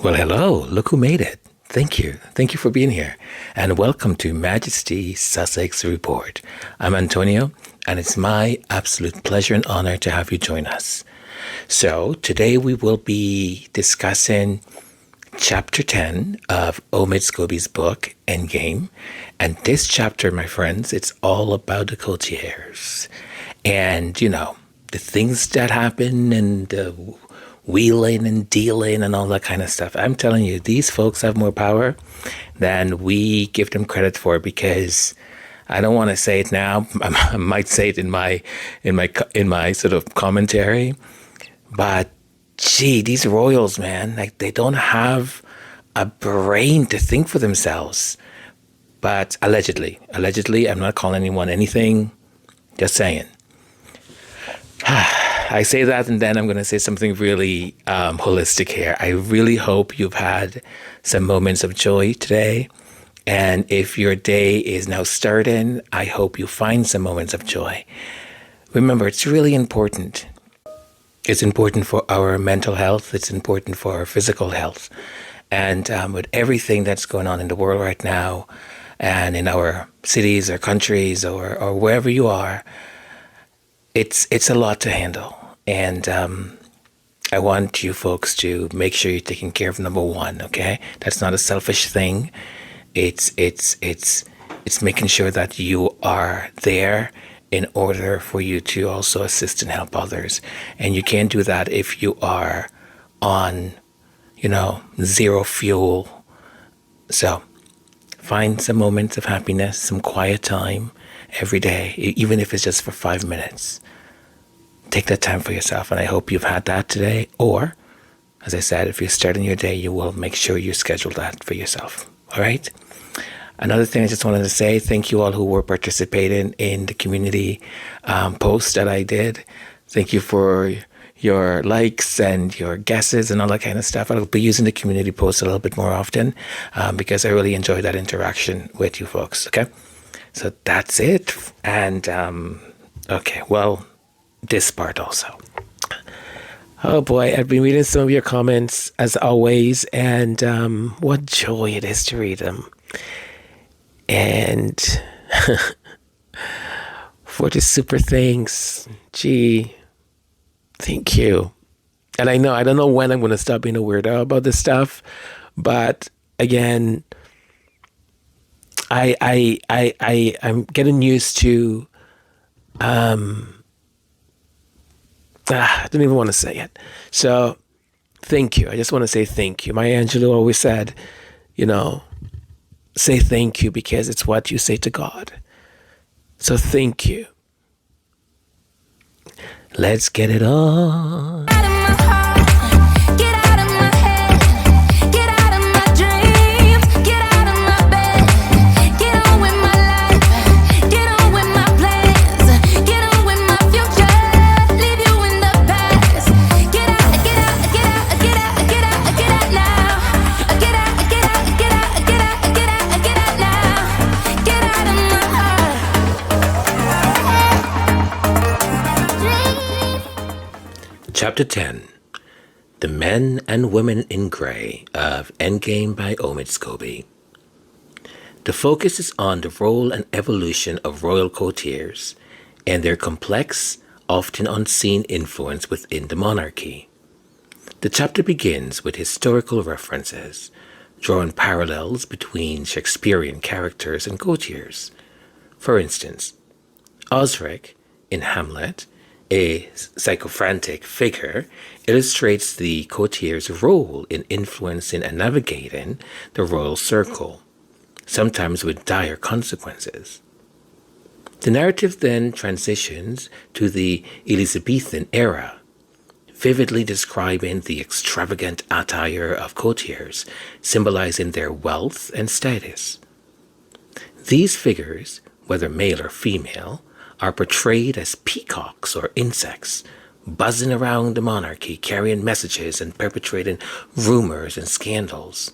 Well, hello. Look who made it. Thank you. Thank you for being here. And welcome to Majesty Sussex Report. I'm Antonio, and it's my absolute pleasure and honor to have you join us. So, today we will be discussing Chapter 10 of Omid Scobie's book, ENDGAME. And this chapter, my friends, it's all about the Courtiers. And, you know, the things that happen and the wheeling and dealing and all that kind of stuff. I'm telling you, these folks have more power than we give them credit for, because I don't want to say it now. I might say it in my sort of commentary, but gee, these royals, man, like, they don't have a brain to think for themselves. But allegedly, I'm not calling anyone anything, just saying. I say that, and then I'm going to say something really holistic here. I really hope you've had some moments of joy today. And if your day is now starting, I hope you find some moments of joy. Remember, it's really important. It's important for our mental health. It's important for our physical health. And with everything that's going on in the world right now, and in our cities or countries or wherever you are, it's a lot to handle. And I want you folks to make sure you're taking care of number one, okay? That's not a selfish thing. It's making sure that you are there in order for you to also assist and help others. And you can't do that if you are on, zero fuel. So find some moments of happiness, some quiet time every day, even if it's just for 5 minutes. Take that time for yourself, and I hope you've had that today. Or, as I said, if you're starting your day, you will make sure you schedule that for yourself. All right? Another thing I just wanted to say, thank you all who were participating in the community post that I did. Thank you for your likes and your guesses and all that kind of stuff. I'll be using the community post a little bit more often because I really enjoy that interaction with you folks, okay? So that's it. And, okay, well, this part also. Oh boy, I've been reading some of your comments as always, and what joy it is to read them. And for the super things, gee, thank you. And I don't know when I'm going to stop being a weirdo about this stuff, but again, I'm getting used to I don't even want to say it. So, thank you. I just want to say thank you. Maya Angelou always said, say thank you because it's what you say to God. So, thank you. Let's get it on. Chapter 10, The Men and Women in Grey of ENDGAME by Omid Scobie. The focus is on the role and evolution of royal courtiers and their complex, often unseen influence within the monarchy. The chapter begins with historical references, drawing parallels between Shakespearean characters and courtiers. For instance, Osric, in Hamlet, a sycophantic figure, illustrates the courtier's role in influencing and navigating the royal circle, sometimes with dire consequences. The narrative then transitions to the Elizabethan era, vividly describing the extravagant attire of courtiers, symbolizing their wealth and status. These figures, whether male or female, are portrayed as peacocks or insects, buzzing around the monarchy, carrying messages and perpetrating rumors and scandals.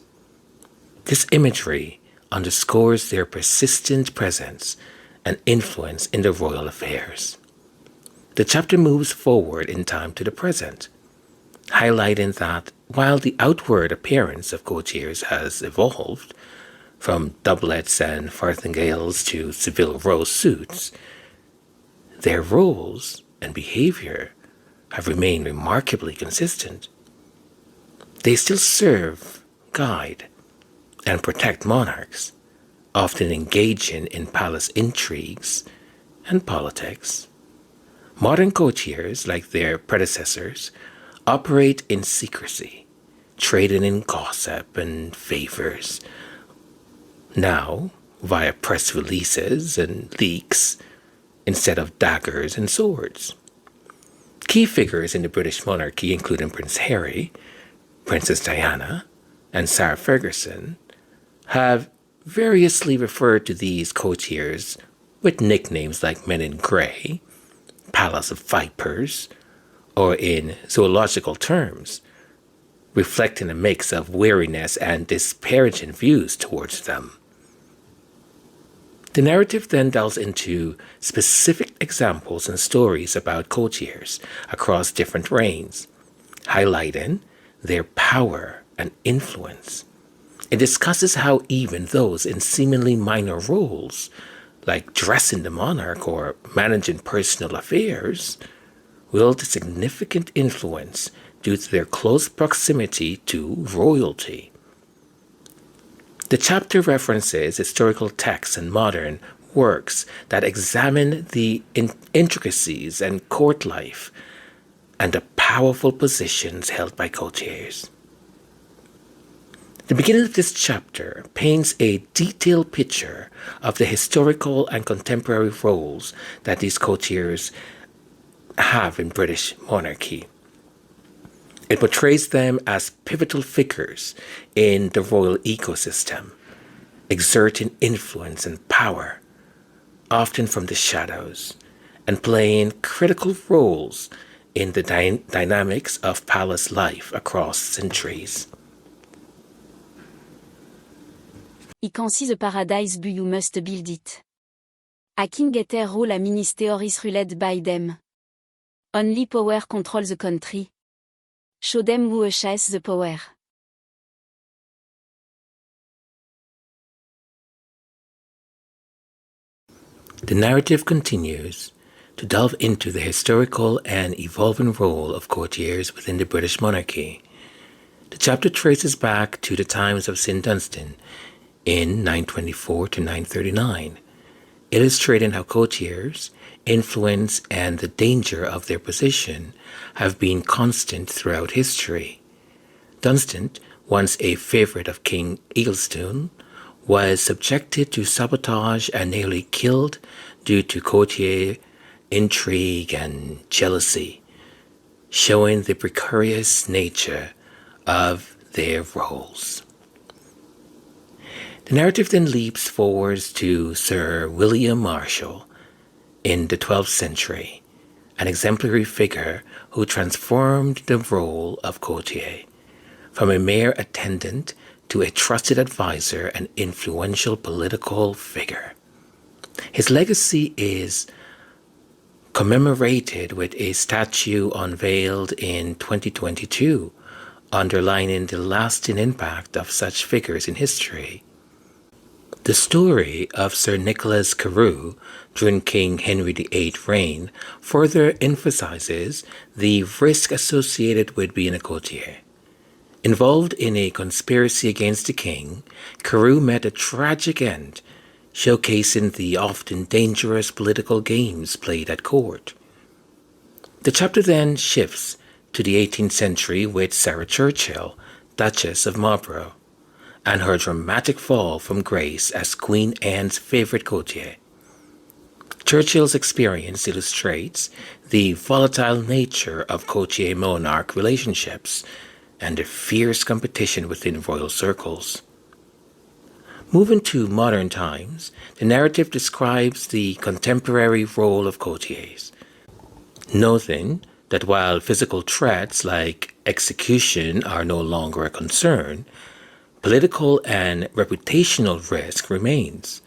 This imagery underscores their persistent presence and influence in the royal affairs. The chapter moves forward in time to the present, highlighting that while the outward appearance of courtiers has evolved, from doublets and farthingales to Seville row suits, their roles and behavior have remained remarkably consistent. They still serve, guide, and protect monarchs, often engaging in palace intrigues and politics. Modern courtiers, like their predecessors, operate in secrecy, trading in gossip and favors, now via press releases and leaks instead of daggers and swords. Key figures in the British monarchy, including Prince Harry, Princess Diana, and Sarah Ferguson, have variously referred to these courtiers with nicknames like Men in Grey, Palace of Vipers, or in zoological terms, reflecting a mix of weariness and disparaging views towards them. The narrative then delves into specific examples and stories about courtiers across different reigns, highlighting their power and influence. It discusses how even those in seemingly minor roles, like dressing the monarch or managing personal affairs, wield significant influence due to their close proximity to royalty. The chapter references historical texts and modern works that examine the intricacies and court life and the powerful positions held by courtiers. The beginning of this chapter paints a detailed picture of the historical and contemporary roles that these courtiers have in British monarchy. It portrays them as pivotal figures in the royal ecosystem, exerting influence and power, often from the shadows, and playing critical roles in the dynamics of palace life across centuries. I can see the paradise but you must build it. A king getter rule a minister is ruled by them. Only power control the country. Show them who has the power. The narrative continues to delve into the historical and evolving role of courtiers within the British monarchy. The chapter traces back to the times of St. Dunstan in 924 to 939, illustrating how courtiers' influence and the danger of their position have been constant throughout history. Dunstan, once a favorite of King Eglestone, was subjected to sabotage and nearly killed due to courtier intrigue and jealousy, showing the precarious nature of their roles. The narrative then leaps forwards to Sir William Marshall in the 12th century, an exemplary figure who transformed the role of courtier from a mere attendant to a trusted advisor and influential political figure. His legacy is commemorated with a statue unveiled in 2022, underlining the lasting impact of such figures in history. The story of Sir Nicholas Carew during King Henry VIII's reign further emphasizes the risk associated with being a courtier. Involved in a conspiracy against the king, Carew met a tragic end, showcasing the often dangerous political games played at court. The chapter then shifts to the 18th century with Sarah Churchill, Duchess of Marlborough, and her dramatic fall from grace as Queen Anne's favorite courtier. Churchill's experience illustrates the volatile nature of courtier-monarch relationships and the fierce competition within royal circles. Moving to modern times, the narrative describes the contemporary role of courtiers, noting that while physical threats like execution are no longer a concern, political and reputational risk remains.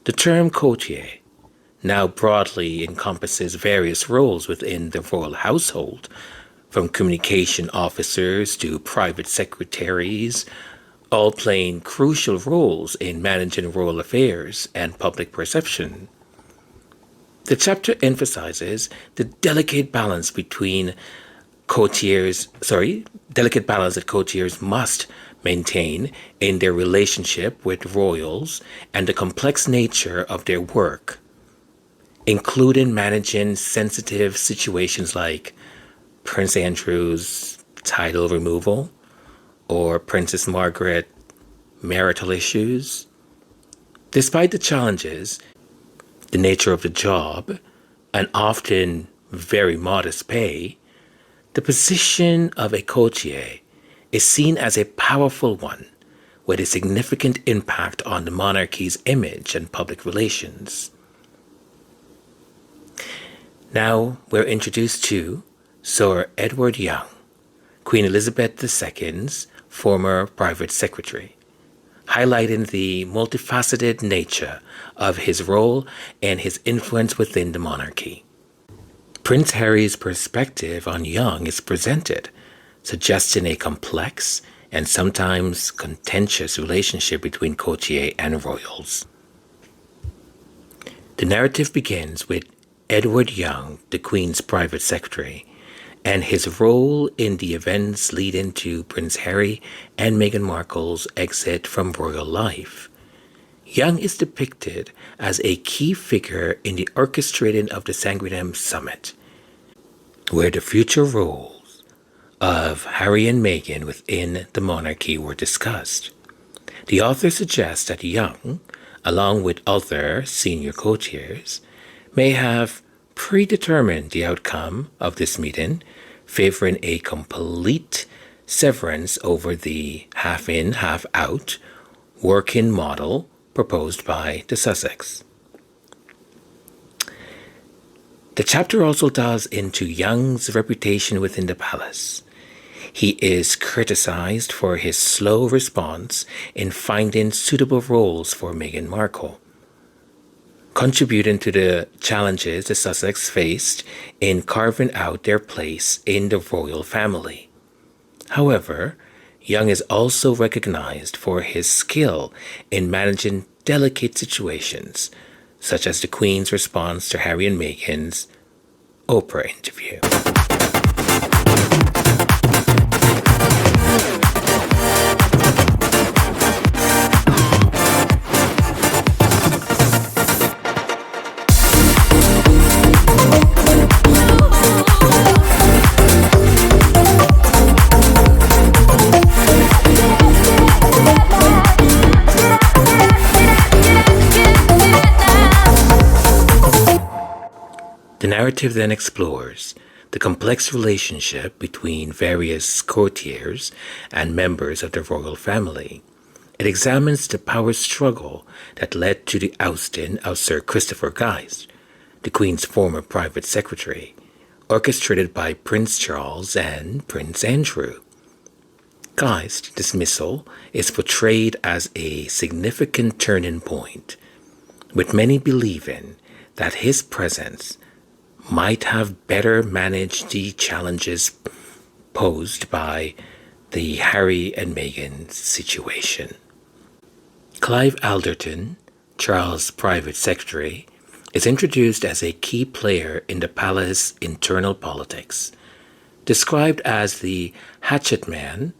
The term courtier now broadly encompasses various roles within the royal household, from communication officers to private secretaries, all playing crucial roles in managing royal affairs and public perception. The chapter emphasizes the delicate balance that courtiers must maintain in their relationship with royals and the complex nature of their work, including managing sensitive situations like Prince Andrew's title removal or Princess Margaret marital issues. Despite the challenges, the nature of the job, and often very modest pay, the position of a courtier is seen as a powerful one with a significant impact on the monarchy's image and public relations. Now we're introduced to Sir Edward Young, Queen Elizabeth II's former private secretary, highlighting the multifaceted nature of his role and his influence within the monarchy. Prince Harry's perspective on Young is presented, suggesting a complex and sometimes contentious relationship between courtiers and royals. The narrative begins with Edward Young, the Queen's private secretary, and his role in the events leading to Prince Harry and Meghan Markle's exit from royal life. Young is depicted as a key figure in the orchestrating of the Sandringham Summit, where the future roles of Harry and Meghan within the monarchy were discussed. The author suggests that Young, along with other senior courtiers, may have predetermined the outcome of this meeting, favoring a complete severance over the half-in, half-out working model proposed by the Sussex. The chapter also delves into Young's reputation within the palace. He is criticized for his slow response in finding suitable roles for Meghan Markle, contributing to the challenges the Sussex faced in carving out their place in the royal family. However, Young is also recognized for his skill in managing delicate situations, such as the Queen's response to Harry and Meghan's Oprah interview. The narrative then explores the complex relationship between various courtiers and members of the royal family. It examines the power struggle that led to the ousting of Sir Christopher Guise, the Queen's former private secretary, orchestrated by Prince Charles and Prince Andrew. Guise's dismissal is portrayed as a significant turning point, with many believing that his presence might have better managed the challenges posed by the Harry and Meghan situation. Clive Alderton, Charles' private secretary, is introduced as a key player in the palace internal politics. Described as the hatchet man,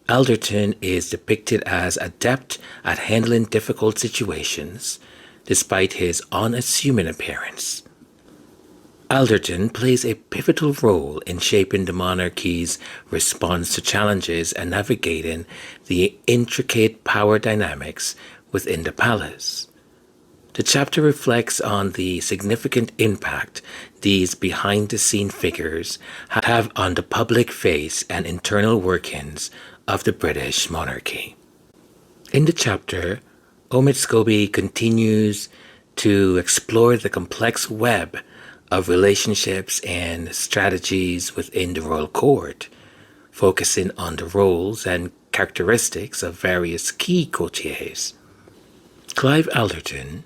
Alderton is depicted as adept at handling difficult situations, despite his unassuming appearance. Alderton plays a pivotal role in shaping the monarchy's response to challenges and navigating the intricate power dynamics within the palace. The chapter reflects on the significant impact these behind-the-scene figures have on the public face and internal workings of the British monarchy. In the chapter, Omid Scobie continues to explore the complex web of relationships and strategies within the royal court, focusing on the roles and characteristics of various key courtiers. Clive Alderton,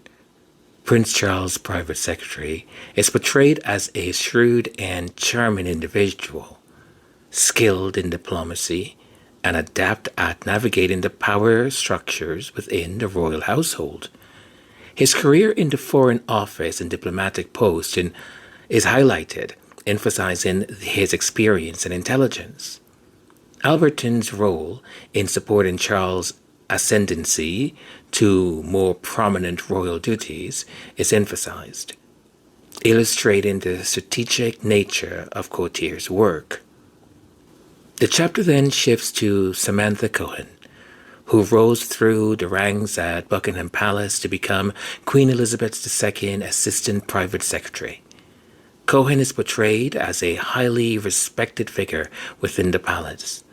Prince Charles' private secretary, is portrayed as a shrewd and charming individual, skilled in diplomacy, and adept at navigating the power structures within the royal household. His career in the Foreign Office and diplomatic post is highlighted, emphasizing his experience and intelligence. Alberton's role in supporting Charles' ascendancy to more prominent royal duties is emphasized, illustrating the strategic nature of Courtiers' work. The chapter then shifts to Samantha Cohen, who rose through the ranks at Buckingham Palace to become Queen Elizabeth II Assistant Private Secretary. Cohen is portrayed as a highly respected figure within the palace,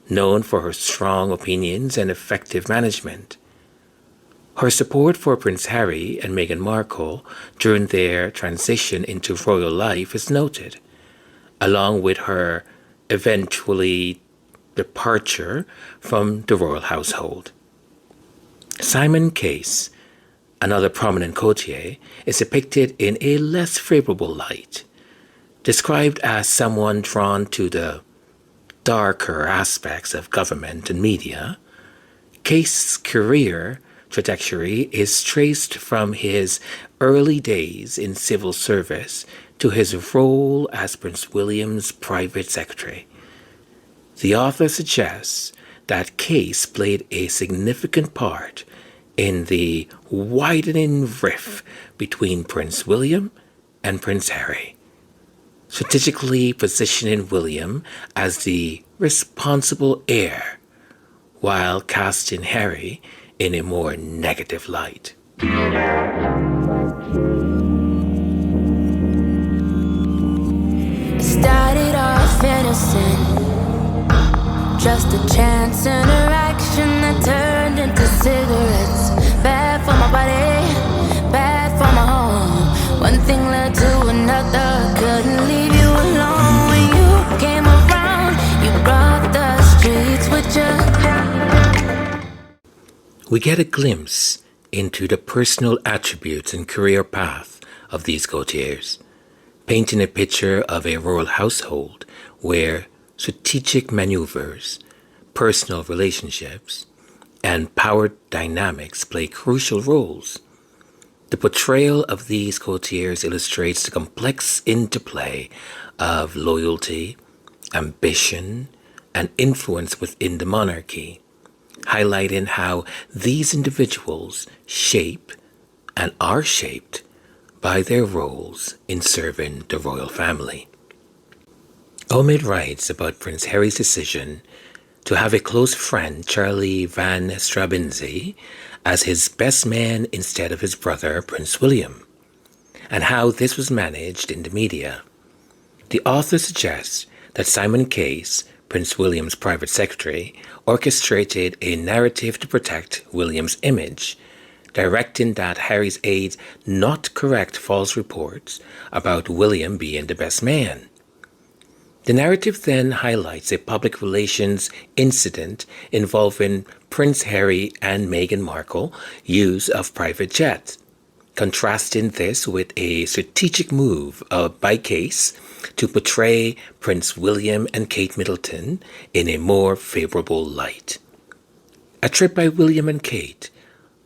known for her strong opinions and effective management. Her support for Prince Harry and Meghan Markle during their transition into royal life is noted, along with her eventually departure from the royal household. Simon Case, another prominent courtier, is depicted in a less favorable light, described as someone drawn to the darker aspects of government and media. Case's career trajectory is traced from his early days in civil service to his role as Prince William's private secretary. The author suggests that Case played a significant part in the widening rift between Prince William and Prince Harry, strategically positioning William as the responsible heir while casting Harry in a more negative light. It started off innocent, just a chance interaction that turned into cigarettes. Bad for my body, bad for my home. One thing led to another, couldn't leave you alone. When you came around, you brought the streets with you. We get a glimpse into the personal attributes and career path of these courtiers, painting a picture of a royal household where strategic maneuvers, personal relationships, and power dynamics play crucial roles. The portrayal of these courtiers illustrates the complex interplay of loyalty, ambition, and influence within the monarchy, highlighting how these individuals shape and are shaped by their roles in serving the royal family. Omid writes about Prince Harry's decision to have a close friend, Charlie Van Straubenzee, as his best man instead of his brother, Prince William, and how this was managed in the media. The author suggests that Simon Case, Prince William's private secretary, orchestrated a narrative to protect William's image, directing that Harry's aides not correct false reports about William being the best man. The narrative then highlights a public relations incident involving Prince Harry and Meghan Markle use of private jets, contrasting this with a strategic move by Case to portray Prince William and Kate Middleton in a more favorable light. A trip by William and Kate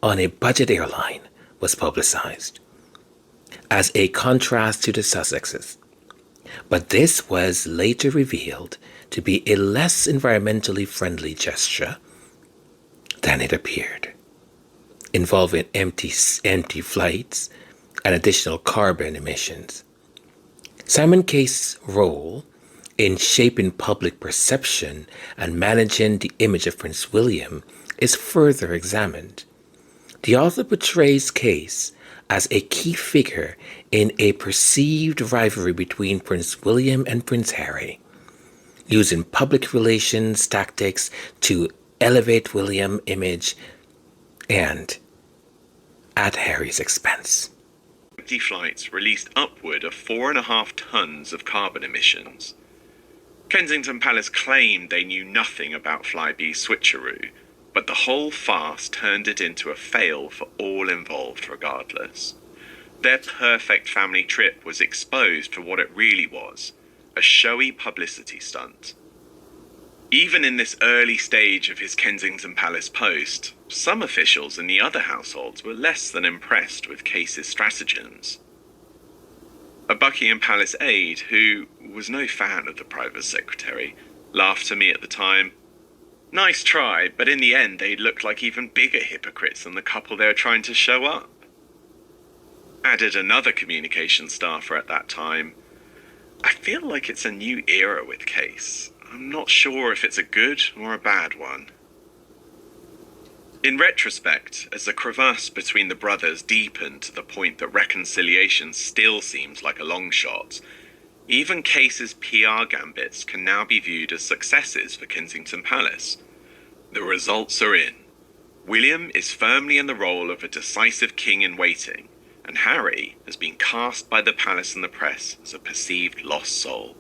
on a budget airline was publicized as a contrast to the Sussexes, but this was later revealed to be a less environmentally friendly gesture than it appeared, involving empty flights and additional carbon emissions. Simon Case's role in shaping public perception and managing the image of Prince William is further examined. The author portrays Case as a key figure in a perceived rivalry between Prince William and Prince Harry, using public relations tactics to elevate William's image and at Harry's expense. Empty flights released upward of 4.5 tons of carbon emissions. Kensington Palace claimed they knew nothing about Flybe's switcheroo, but the whole farce turned it into a fail for all involved regardless. Their perfect family trip was exposed for what it really was, a showy publicity stunt. Even in this early stage of his Kensington Palace post, some officials in the other households were less than impressed with Case's stratagems. A Buckingham Palace aide, who was no fan of the private secretary, laughed to me at the time. Nice try, but in the end they looked like even bigger hypocrites than the couple they were trying to show up. Added another communications staffer at that time. I feel like it's a new era with Case. I'm not sure if it's a good or a bad one. In retrospect, as the crevasse between the brothers deepened to the point that reconciliation still seems like a long shot, even Case's PR gambits can now be viewed as successes for Kensington Palace. The results are in. William is firmly in the role of a decisive king in waiting, and Harry has been cast by the palace and the press as a perceived lost soul.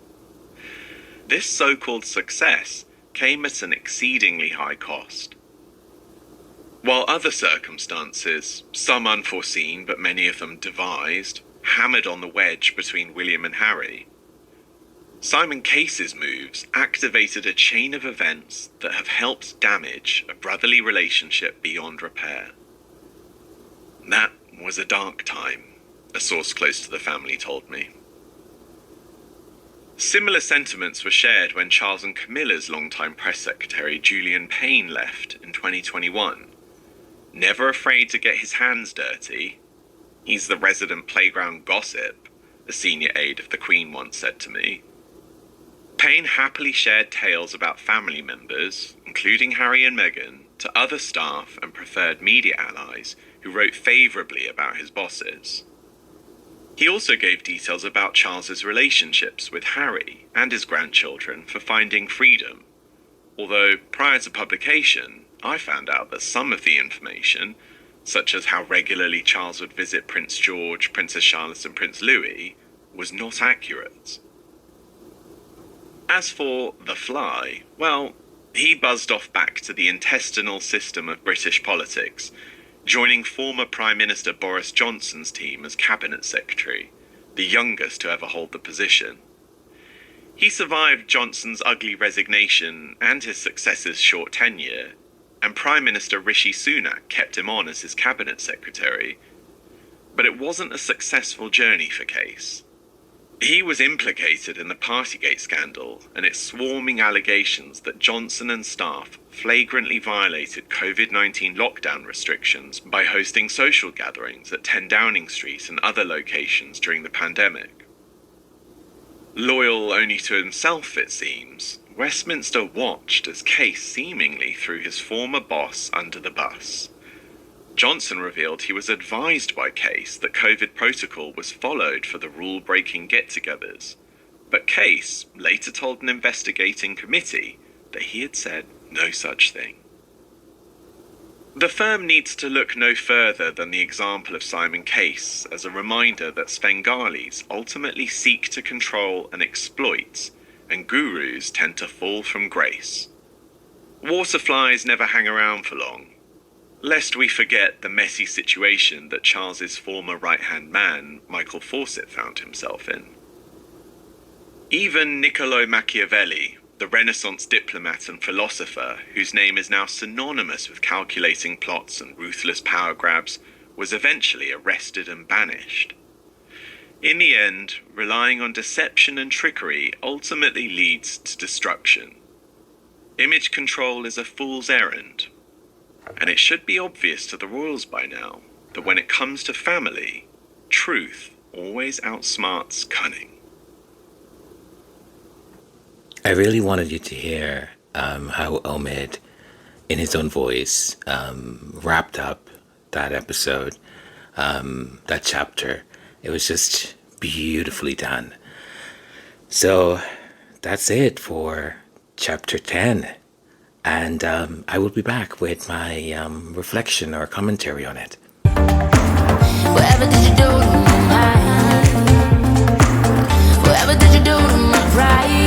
This so-called success came at an exceedingly high cost. While other circumstances, some unforeseen but many of them devised, hammered on the wedge between William and Harry, Simon Case's moves activated a chain of events that have helped damage a brotherly relationship beyond repair. That was a dark time, a source close to the family told me. Similar sentiments were shared when Charles and Camilla's longtime press secretary Julian Payne left in 2021. Never afraid to get his hands dirty. He's the resident playground gossip, a senior aide of the Queen once said to me. Payne happily shared tales about family members, including Harry and Meghan, to other staff and preferred media allies who wrote favourably about his bosses. He also gave details about Charles's relationships with Harry and his grandchildren for Finding Freedom, although prior to publication, I found out that some of the information, such as how regularly Charles would visit Prince George, Princess Charlotte and Prince Louis, was not accurate. As for The Fly, well, he buzzed off back to the intestinal system of British politics, joining former Prime Minister Boris Johnson's team as Cabinet Secretary, the youngest to ever hold the position. He survived Johnson's ugly resignation and his successor's short tenure, and Prime Minister Rishi Sunak kept him on as his Cabinet Secretary. But it wasn't a successful journey for Case. He was implicated in the Partygate scandal and its swarming allegations that Johnson and staff flagrantly violated COVID-19 lockdown restrictions by hosting social gatherings at 10 Downing Street and other locations during the pandemic. Loyal only to himself, it seems, Westminster watched as Case seemingly threw his former boss under the bus. Johnson revealed he was advised by Case that COVID protocol was followed for the rule-breaking get-togethers, but Case later told an investigating committee that he had said no such thing. The firm needs to look no further than the example of Simon Case as a reminder that Svengalis ultimately seek to control and exploit, and gurus tend to fall from grace. Waterflies never hang around for long, lest we forget the messy situation that Charles's former right-hand man, Michael Fawcett, found himself in. Even Niccolò Machiavelli, the Renaissance diplomat and philosopher whose name is now synonymous with calculating plots and ruthless power grabs, was eventually arrested and banished. In the end, relying on deception and trickery ultimately leads to destruction. Image control is a fool's errand, and it should be obvious to the royals by now that when it comes to family, truth always outsmarts cunning. I really wanted you to hear how Omid, in his own voice, wrapped up that episode, that chapter. It was just beautifully done. So that's it for chapter 10. And I will be back with my reflection or commentary on it. Whatever did you do to my mind? Whatever did you do to my pride?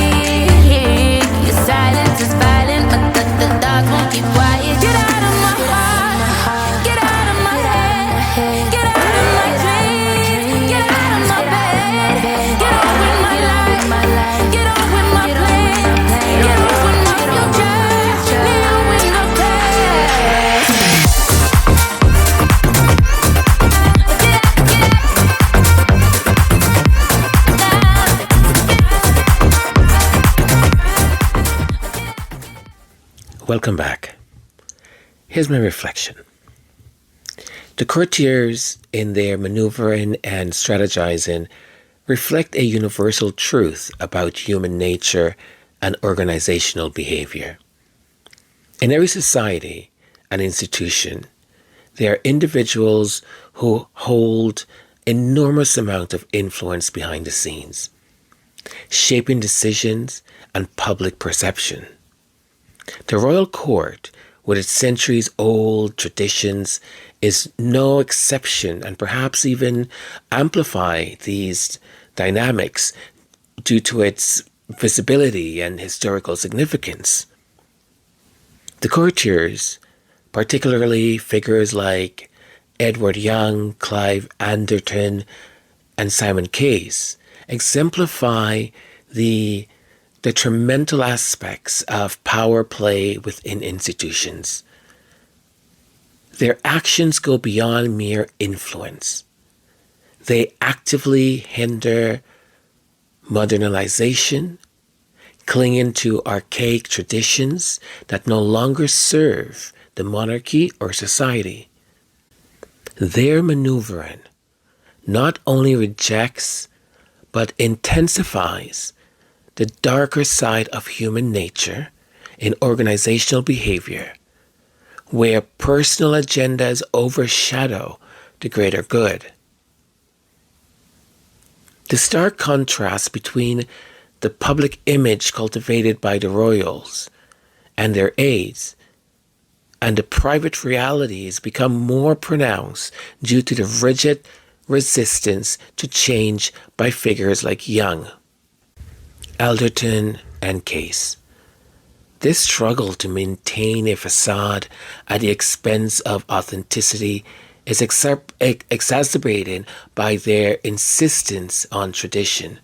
Your silence is violent, but the dogs won't keep quiet. Get out of my heart, get out of my head, get out of my dreams, get out of my bed, get on with my life, get on with my plan, get on with my future. Welcome back. Here's my reflection. The courtiers, in their maneuvering and strategizing, reflect a universal truth about human nature and organizational behavior. In every society and institution, there are individuals who hold enormous amount of influence behind the scenes, shaping decisions and public perception. The royal court, with its centuries-old traditions, is no exception, and perhaps even amplify these dynamics due to its visibility and historical significance. The courtiers, particularly figures like Edward Young, Clive Anderton, and Simon Case, exemplify the detrimental aspects of power play within institutions. Their actions go beyond mere influence. They actively hinder modernization, clinging to archaic traditions that no longer serve the monarchy or society. Their maneuvering not only rejects but intensifies the darker side of human nature in organizational behavior, where personal agendas overshadow the greater good. The stark contrast between the public image cultivated by the royals and their aides and the private realities become more pronounced due to the rigid resistance to change by figures like Young, Alderton, and Case. This struggle to maintain a facade at the expense of authenticity is exacerbated by their insistence on tradition,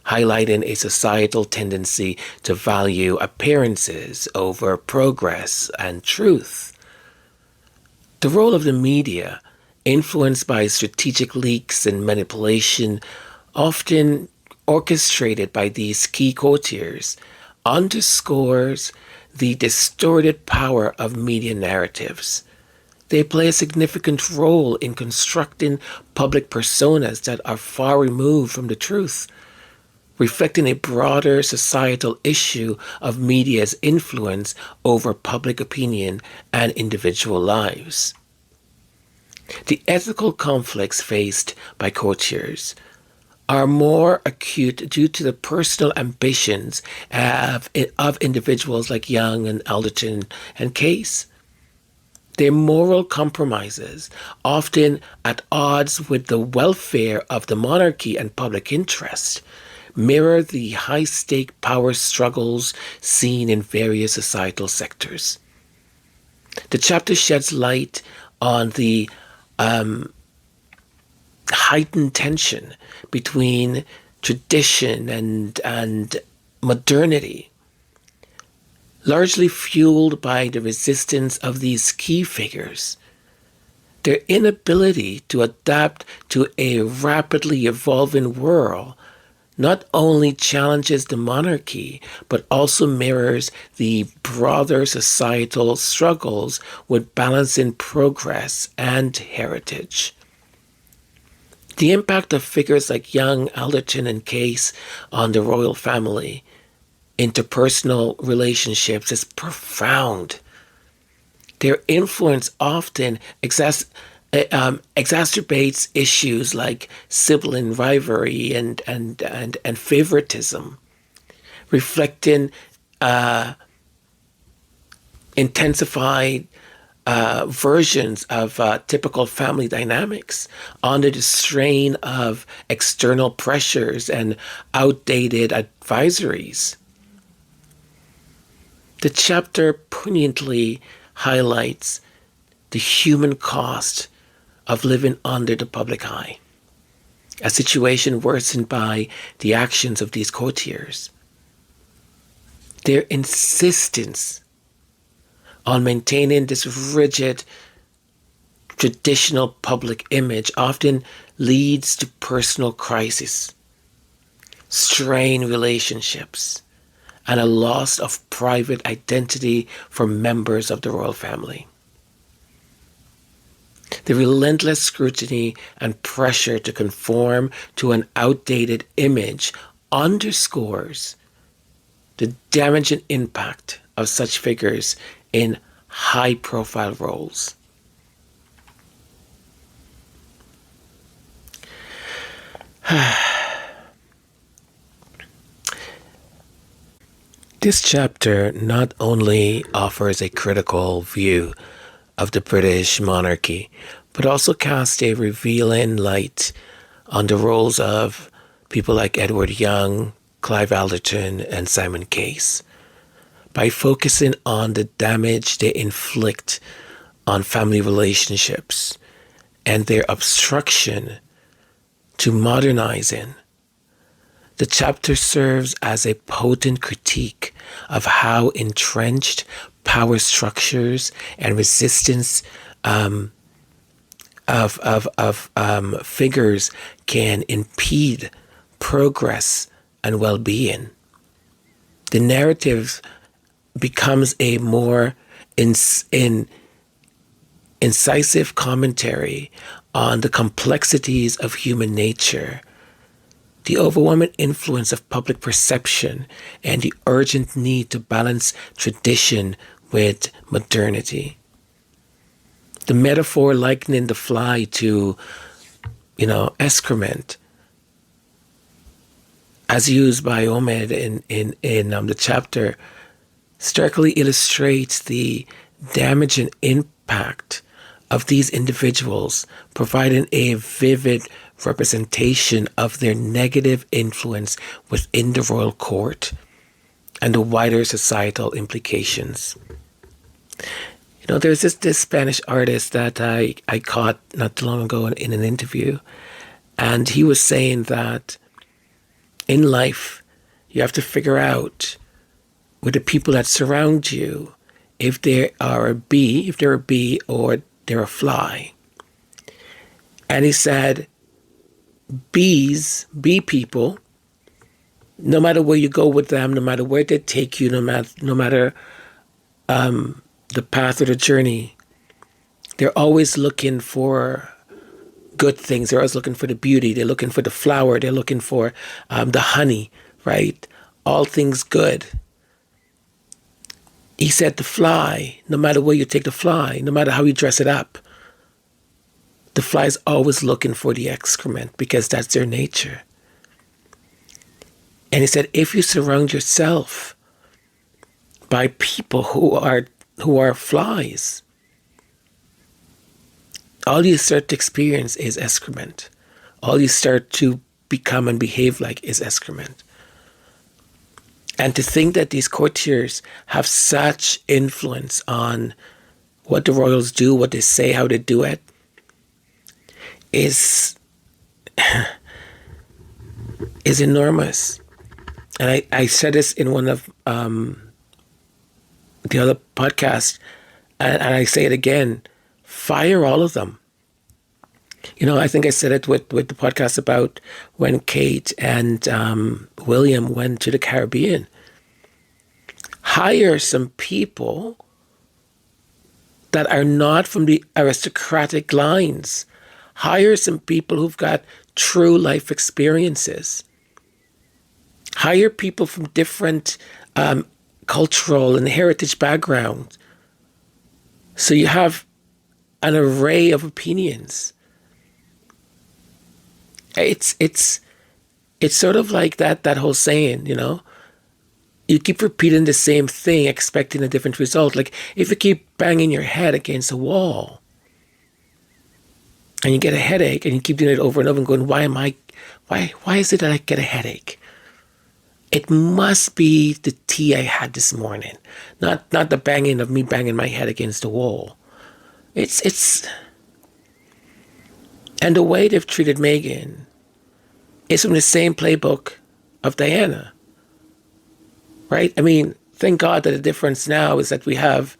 highlighting a societal tendency to value appearances over progress and truth. The role of the media, influenced by strategic leaks and manipulation, often orchestrated by these key courtiers, underscores the distorted power of media narratives. They play a significant role in constructing public personas that are far removed from the truth, reflecting a broader societal issue of media's influence over public opinion and individual lives. The ethical conflicts faced by courtiers are more acute due to the personal ambitions of individuals like Young and Alderton and Case. Their moral compromises, often at odds with the welfare of the monarchy and public interest, mirror the high-stake power struggles seen in various societal sectors. The chapter sheds light on the heightened tension between tradition and modernity, largely fueled by the resistance of these key figures. Their inability to adapt to a rapidly evolving world not only challenges the monarchy, but also mirrors the broader societal struggles with balancing progress and heritage. The impact of figures like Young, Alderton, and Case on the royal family, interpersonal relationships is profound. Their influence often exacerbates issues like sibling rivalry and favoritism, reflecting intensified versions of typical family dynamics under the strain of external pressures and outdated advisories. The chapter poignantly highlights the human cost of living under the public eye, a situation worsened by the actions of these courtiers. Their insistence on maintaining this rigid, traditional public image often leads to personal crisis, strained relationships, and a loss of private identity for members of the royal family. The relentless scrutiny and pressure to conform to an outdated image underscores the damaging impact of such figures in high-profile roles. This chapter not only offers a critical view of the British monarchy, but also casts a revealing light on the roles of people like Edward Young, Clive Alderton, and Simon Case. By focusing on the damage they inflict on family relationships and their obstruction to modernizing, the chapter serves as a potent critique of how entrenched power structures and resistance of figures can impede progress and well-being. The narrative becomes a more incisive commentary on the complexities of human nature, the overwhelming influence of public perception, and the urgent need to balance tradition with modernity. The metaphor likening the fly to, excrement, as used by Omid in the chapter, starkly illustrates the damaging impact of these individuals, providing a vivid representation of their negative influence within the royal court and the wider societal implications. There's this Spanish artist that I caught not too long ago in an interview, and he was saying that in life, you have to figure out with the people that surround you if they're a bee or they're a fly. And he said, bee people, no matter where you go with them, no matter where they take you, no matter the path or the journey, they're always looking for good things. They're always looking for the beauty. They're looking for the flower. They're looking for the honey, right? All things good. He said the fly, no matter where you take the fly, no matter how you dress it up, the fly is always looking for the excrement because that's their nature. And he said, if you surround yourself by people who are flies, all you start to experience is excrement. All you start to become and behave like is excrement. And to think that these courtiers have such influence on what the royals do, what they say, how they do it, is enormous. And I said this in one of the other podcasts, and I say it again, fire all of them. I think I said it with the podcast about when Kate and William went to the Caribbean. Hire some people that are not from the aristocratic lines. Hire some people who've got true life experiences. Hire people from different cultural and heritage backgrounds. So you have an array of opinions. It's sort of like that whole saying, you keep repeating the same thing, expecting a different result. Like if you keep banging your head against a wall and you get a headache and you keep doing it over and over and going, why is it that I get a headache? It must be the tea I had this morning, not the banging of me banging my head against the wall. It's and the way they've treated Meghan is from the same playbook of Diana, right? I mean, thank God that the difference now is that we have,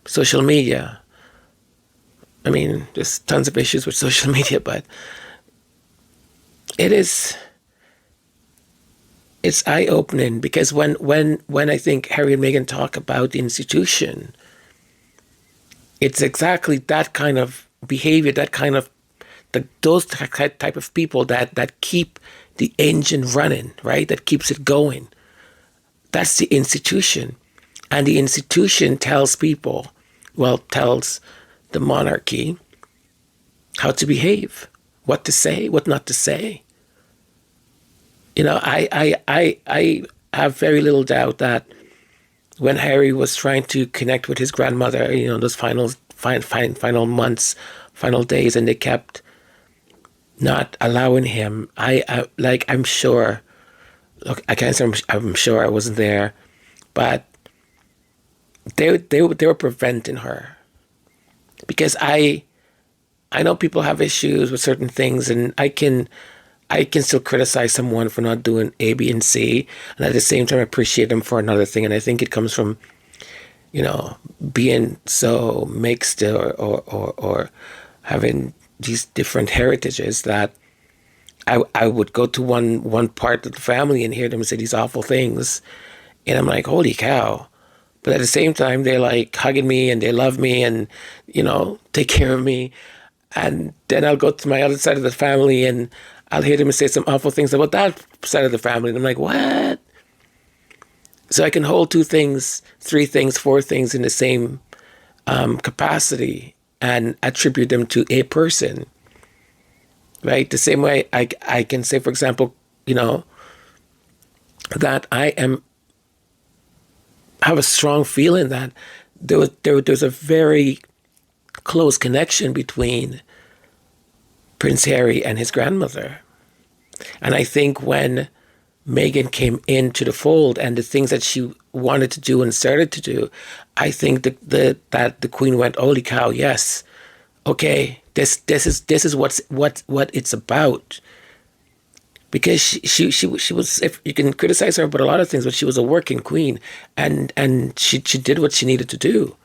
social media. I mean, there's tons of issues with social media, but it's it's eye-opening because when I think Harry and Meghan talk about the institution, it's exactly that kind of behavior, that kind of those type of people that keep the engine running, right? That keeps it going. That's the institution. And the institution tells people, well, tells the monarchy how to behave, what to say, what not to say. You know, I have very little doubt that when Harry was trying to connect with his grandmother, you know, those final months, final days, and they kept not allowing him. I'm sure. Look, I can't say I'm sure I wasn't there, but they were preventing her because I know people have issues with certain things, and I can still criticize someone for not doing A, B, and C, and at the same time appreciate them for another thing. And I think it comes from, you know, being so mixed or having these different heritages that I would go to one part of the family and hear them say these awful things, and I'm like, holy cow. But at the same time, they're like hugging me and they love me and, you know, take care of me. And then I'll go to my other side of the family and I'll hear them say some awful things about that side of the family. And I'm like, what? So I can hold two things, three things, four things in the same capacity and attribute them to a person, right? The same way I can say, for example, you know, that have a strong feeling that there's a very close connection between Prince Harry and his grandmother. And I think when Meghan came into the fold and the things that she wanted to do and started to do, I think that the Queen went, holy cow, yes, okay, this is what it's about. Because she was, if you can criticize her about a lot of things, but she was a working queen, and she did what she needed to do,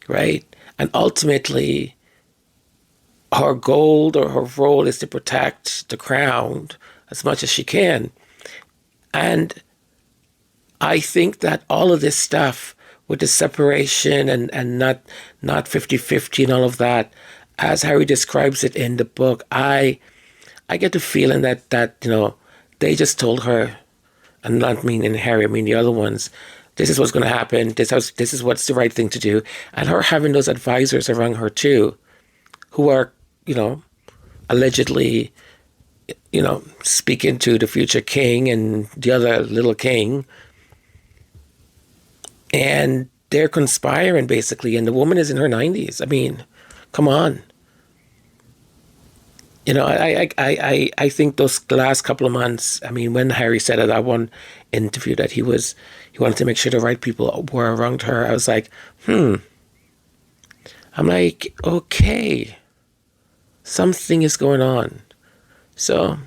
right? And ultimately, her goal or her role is to protect the crown as much as she can. And I think that all of this stuff with the separation and not 50-50 and all of that, as Harry describes it in the book, I get the feeling that you know, they just told her, and not meaning Harry, I mean the other ones, this is what's going to happen, this is what's the right thing to do. And her having those advisors around her too, who are, you know, allegedly, you know, speaking to the future king and the other little king. And they're conspiring basically, and the woman is in her 90s. I mean, come on. You know, I think those last couple of months, I mean, when Harry said at that one interview that he wanted to make sure the right people were around her, I was like, I'm like, okay, something is going on. So,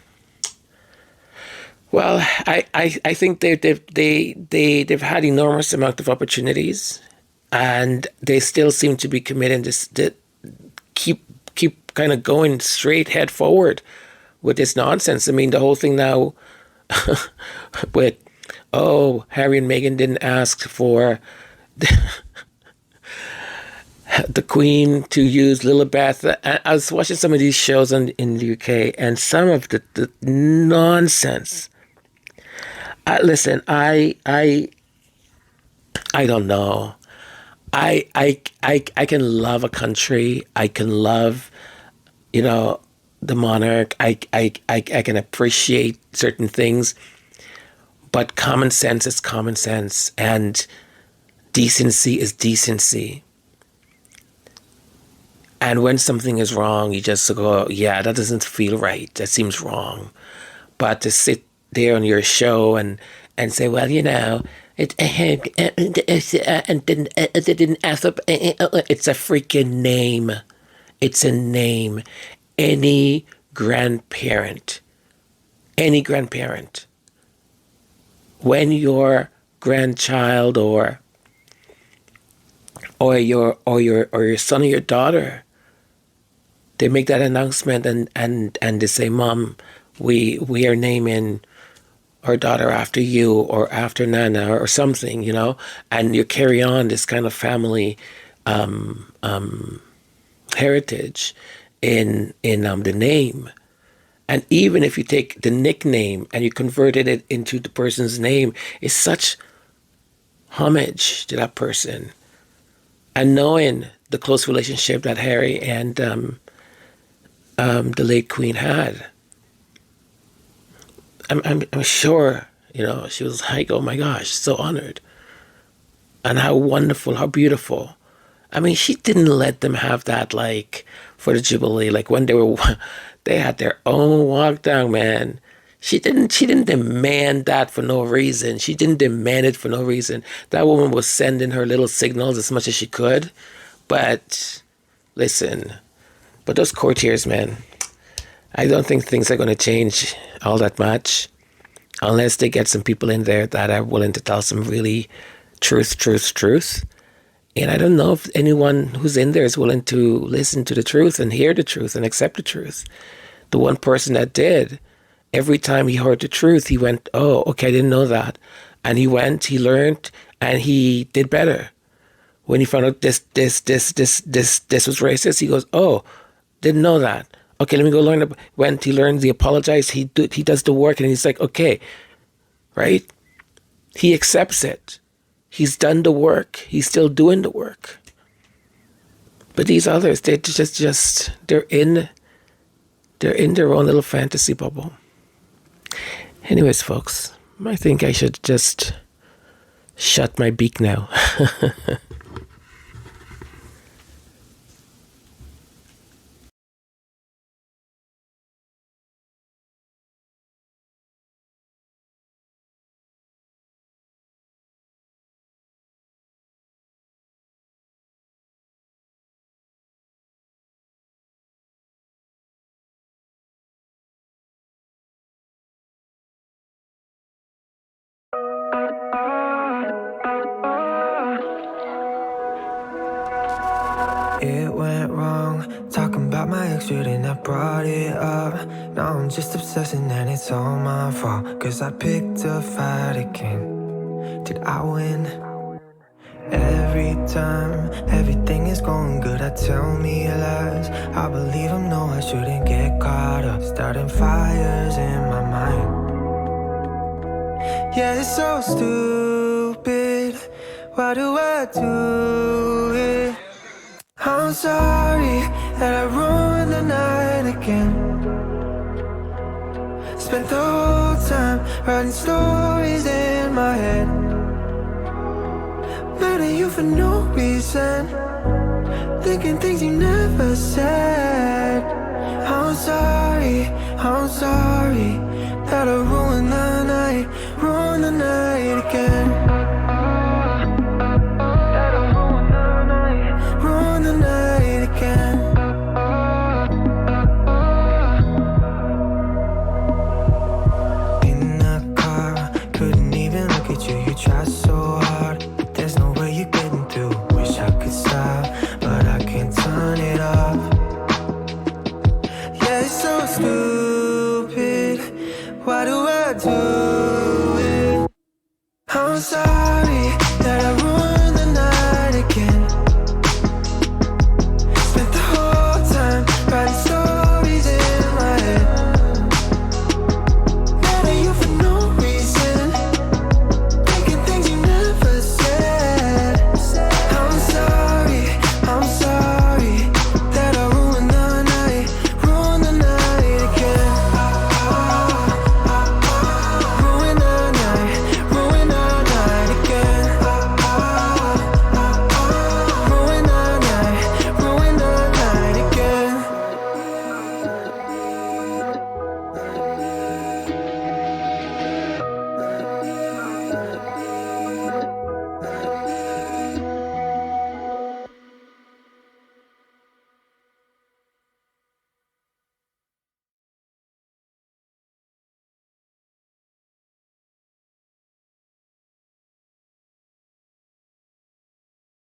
well, I think they've had enormous amount of opportunities, and they still seem to be committing to keep kind of going straight head forward with this nonsense. I mean, the whole thing now with, Harry and Meghan didn't ask for the Queen to use Lilibeth. I was watching some of these shows in the UK, and some of the nonsense. Listen, I don't know. I can love a country. I can love, you know, the monarch. I can appreciate certain things, but common sense is common sense, and decency is decency. And when something is wrong, you just go, yeah, that doesn't feel right. That seems wrong. But to sit there on your show and say, well, you know, it didn't ask up. It's a freaking name. It's a name. Any grandparent, when your grandchild or your son or your daughter, they make that announcement and they say, Mom, we are naming or daughter after you or after Nana or something, you know, and you carry on this kind of family heritage in the name. And even if you take the nickname and you converted it into the person's name, it's such homage to that person. And knowing the close relationship that Harry and the late Queen had, I'm sure, you know, she was like, oh my gosh, so honored. And how wonderful, how beautiful. I mean, she didn't let them have that, like, for the Jubilee. Like, when they had their own walk down, man. She didn't demand that for no reason. She didn't demand it for no reason. That woman was sending her little signals as much as she could. But, listen, but those courtiers, man, I don't think things are going to change all that much unless they get some people in there that are willing to tell some really truth. And I don't know if anyone who's in there is willing to listen to the truth and hear the truth and accept the truth. The one person that did, every time he heard the truth, he went, oh, okay, I didn't know that. And he went, he learned, and he did better. When he found out this was racist, he goes, oh, didn't know that. Okay, let me go learn. Went, he learned, he apologized, he does the work, and he's like, okay, right? He accepts it. He's done the work. He's still doing the work. But these others, they're they're in their own little fantasy bubble. Anyways, folks, I think I should just shut my beak now. It went wrong, talking about my ex, and I brought it up. Now I'm just obsessing and it's all my fault, cause I picked a fight again. Did I win? Every time, everything is going good, I tell me lies. I believe them, no, I shouldn't get caught up, starting fires in my mind. Yeah, it's so stupid, why do I do it? I'm sorry that I ruined the night again. Spent the whole time writing stories in my head. Mad at you for no reason, thinking things you never said. I'm sorry that I ruined the night again. Try so hard, but there's no way you're getting through. Wish I could stop, but I can't turn it off. Yeah, it's so stupid, why do I do it? I'm sorry